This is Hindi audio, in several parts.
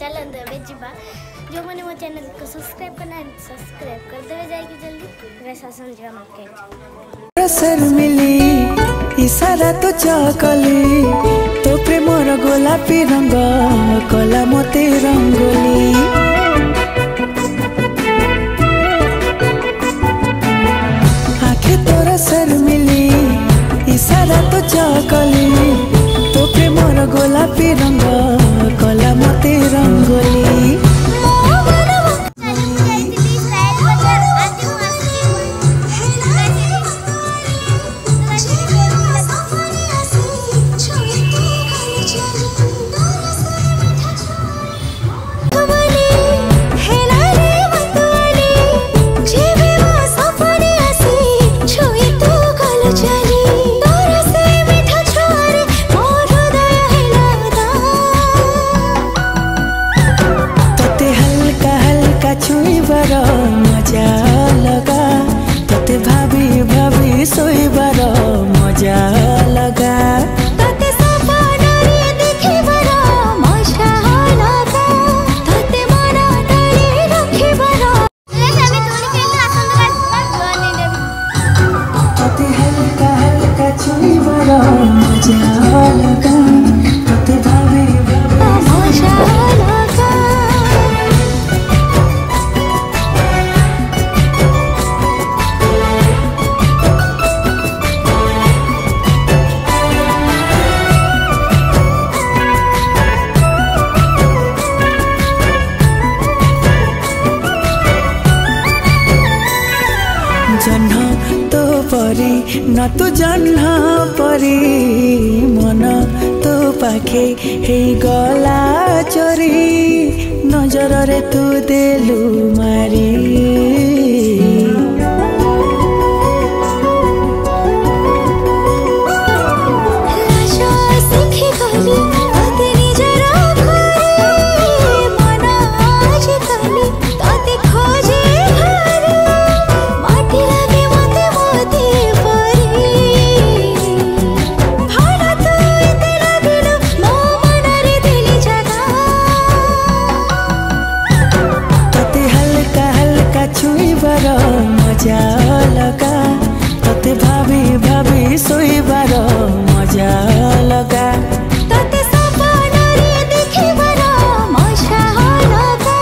चलते ए जा जो मैंने मो चैनल को सब्सक्राइब करना सब्सक्राइब कर देवे जाएगी जल्दी शासन जी मके सर मिली इशारा तो चकली तो प्रेमर गोलापी रंग कला मते रंगोली आखे तोरा सर मिली इशारा तो चकली तो प्रेमर गोलापी रंग कला मते रंगोली मजा लगा तोते भाभी भाभी सोईबार मजा लगा तोते सपनारे देखिबार मजा लगा तोते मन तळे रखिबार तोते हल्का हल्का छुईबार मजा लगा तोते भाभी भाभी मजा लगा जन्ह तो परी न तू जन्ह परी मन तो पाखे हे गला चोरी नजर रे तू देलु मारी मजा लगा तोते भाभी भाभी सोईबार मजा लगा तोते सपनारे देखिबार मजा लगा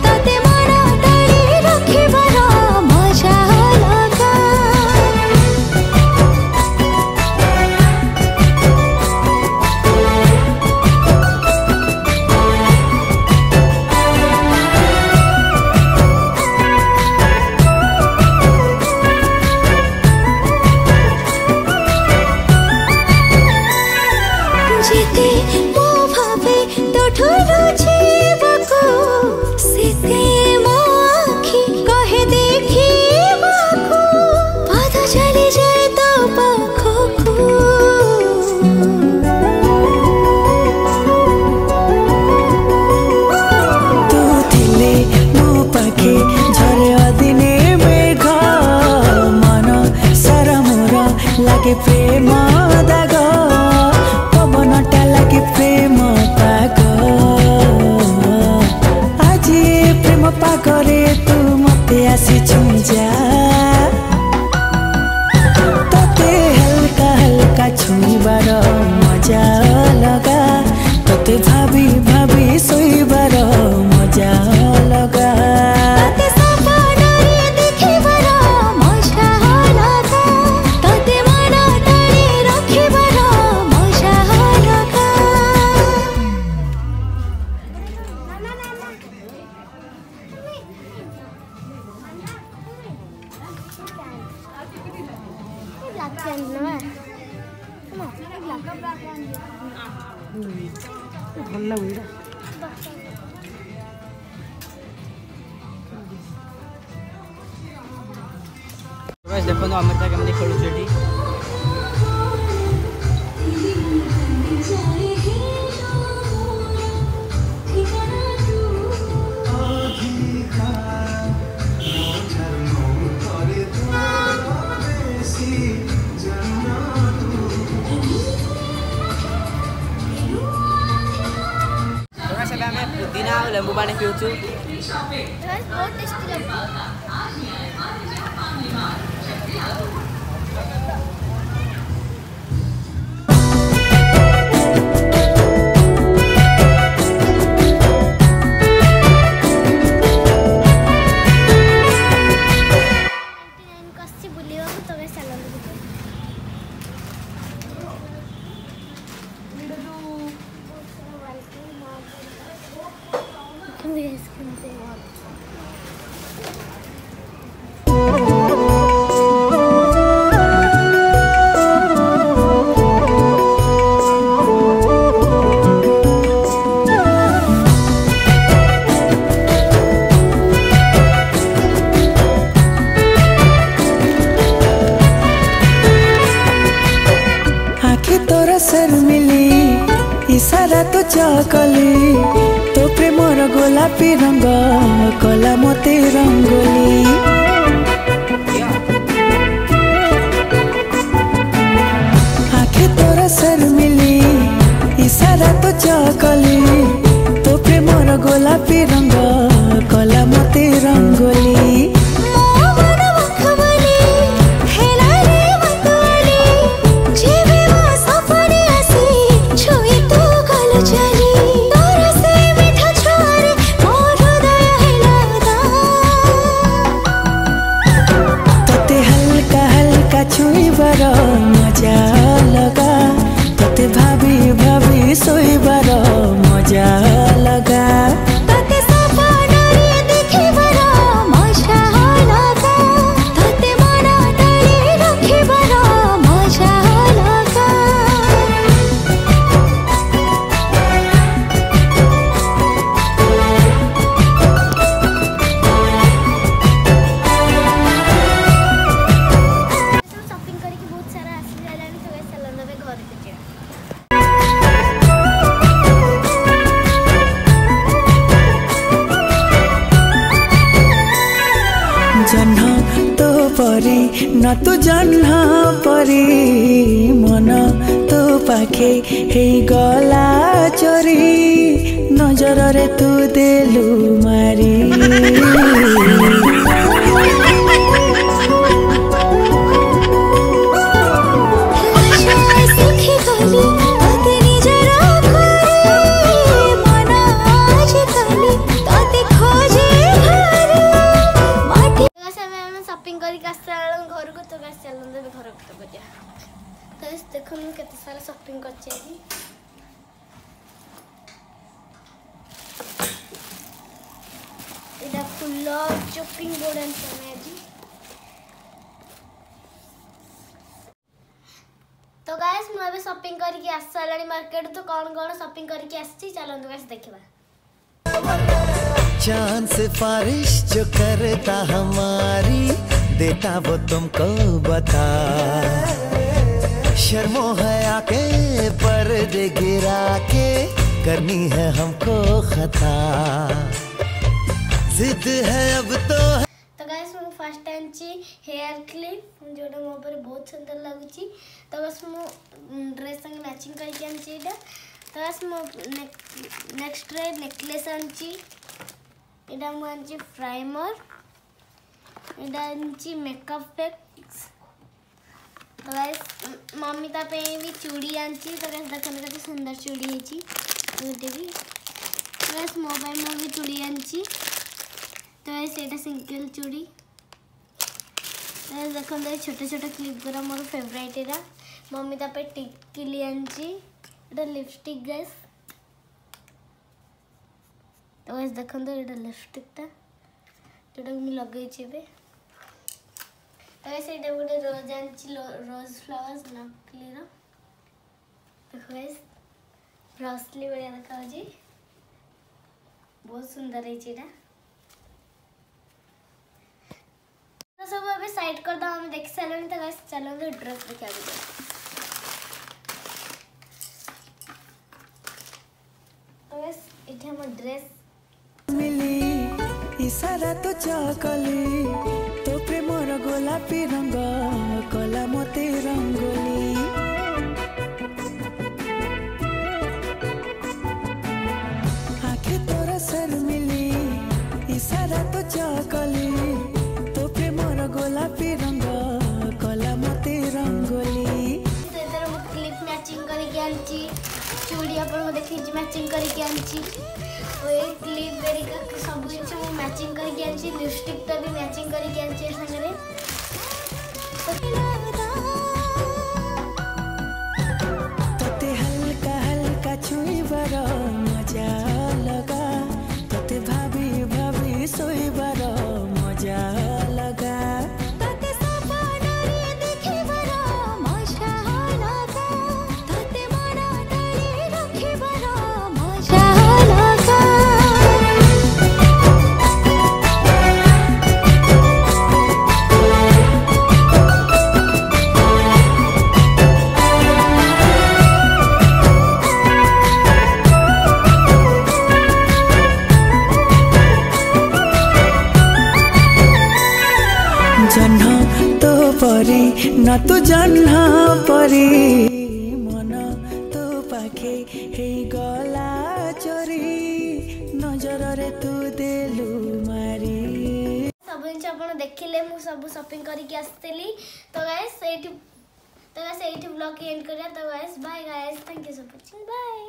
तोते मन तळे रखिबार मजा लगा जेते मो भावे तो ठुरु जीवको सीते मो आखी कहे देखी बाको पाद चली जाए तो पाखको तू थिले मो पाखे झरे अदिने मेघ मन सारा मोर लागे प्रेम दाग पवनटा लगे प्रेम पाग आज प्रेम पागरे तू मते आसी छुंजा तोते हल्का हल्का छुईबार मजा लगा तोते भाभी भाभी सोईबार मजा लगा भल लगे देखो अमृता केमती खेलुचे लेंबू पानी पिउछु बहुत टेस्टी लगता इशारा तो चकली तो प्रेमर गोलापी रंग कला मते रंगोली आखे तोर शर्मिली इशारा तो चकली तो प्रेमर गोलापी रंग कला मते रंगोली छुईबार मजा लगा तोते भाभी भाभी सोईबार मजा लगा तोते सपनारे देखिबार मजा लगा तोते मन तले रखिबार मजा लगा जन्ह तो परी न तू जन्ह परी मन तो पाखे हे गला चोरी नजर रे तू देलु मारी घर को तो चलते घर को देख मुझे सारा शॉपिंग कर फुल चॉपिंग बोर्ड आज तो गाइस मुझे शॉपिंग करके आस सारा मार्केट तो कौन कौन शॉपिंग करके आसी चलते गाइस देखा चांद से बारिश जो करता हमारी देता वो तुमको बता शर्मो है आके पर्दे गिरा के करनी है हमको खता जिद है अब तो गाइस मु फर्स्ट टाइम ची हेयर क्लिप जोटा मो पर बहुत सुंदर लागुची तो बस मु ड्रेस संग मैचिंग करके आनची एटा तो बस मु नेक्स्ट रे नेकलेस आनची एटा मु आनची प्राइमर एटा आनची मेकअप पैक्स तो गाइस मम्मी ता पे भी चूड़ी आनची तो गाइस देखन कते सुंदर चूड़ी हेची एटे भी तो गाइस मोबाइल में भी चूड़ी आनची तो ऐसे एटा सिंगल चूड़ी देखो छोटे छोटे क्लिप गुरा मोर फेवरेट एटा मम्मी ता पे टिक्की लियांची एटा लिपस्टिक गाइस तो गाइस देखो एटा लिपस्टिक ता जोटा मी लगै छेबे तो ऐसे एटा गोटे रोज आंची रोज फ्लावर्स नकली रो देखो गाइस रसली बढ़िया देखा जी बहुत सुंदर है एटा सब अबे साइड कर दो हम देख सारे तो गाइस चलो ड्रेस दिखा दो तो गाइस इथे हम ड्रेस मिली इशारा तो चकली तो प्रेमर गोलापी रंग कला मते रंगोली आखे तोरा शर्मी मैचिंग करके आंची ओए क्लिप बेरिका सब कुछ मु मैचिंग करके आंची लिपस्टिक तो भी मैचिंग करके आंची संगरे तते हल्का हल्का छुईबार मजा लगा तते भाभी भाभी सोईबार मजा लगा तते सपनारे देखिबार मजा लगा तते मन धरि रखिबार मजा लगा जन्ह तो परी न तू जन्ह परी मन तो पाखे हे गला चोरी नजर रे तू देलु मारी सब जिन आपण देखिले मु सब शॉपिंग करके आसतली तो गाइस एठी ब्लॉग एंड करिया तो guys bye guys thank you so much bye.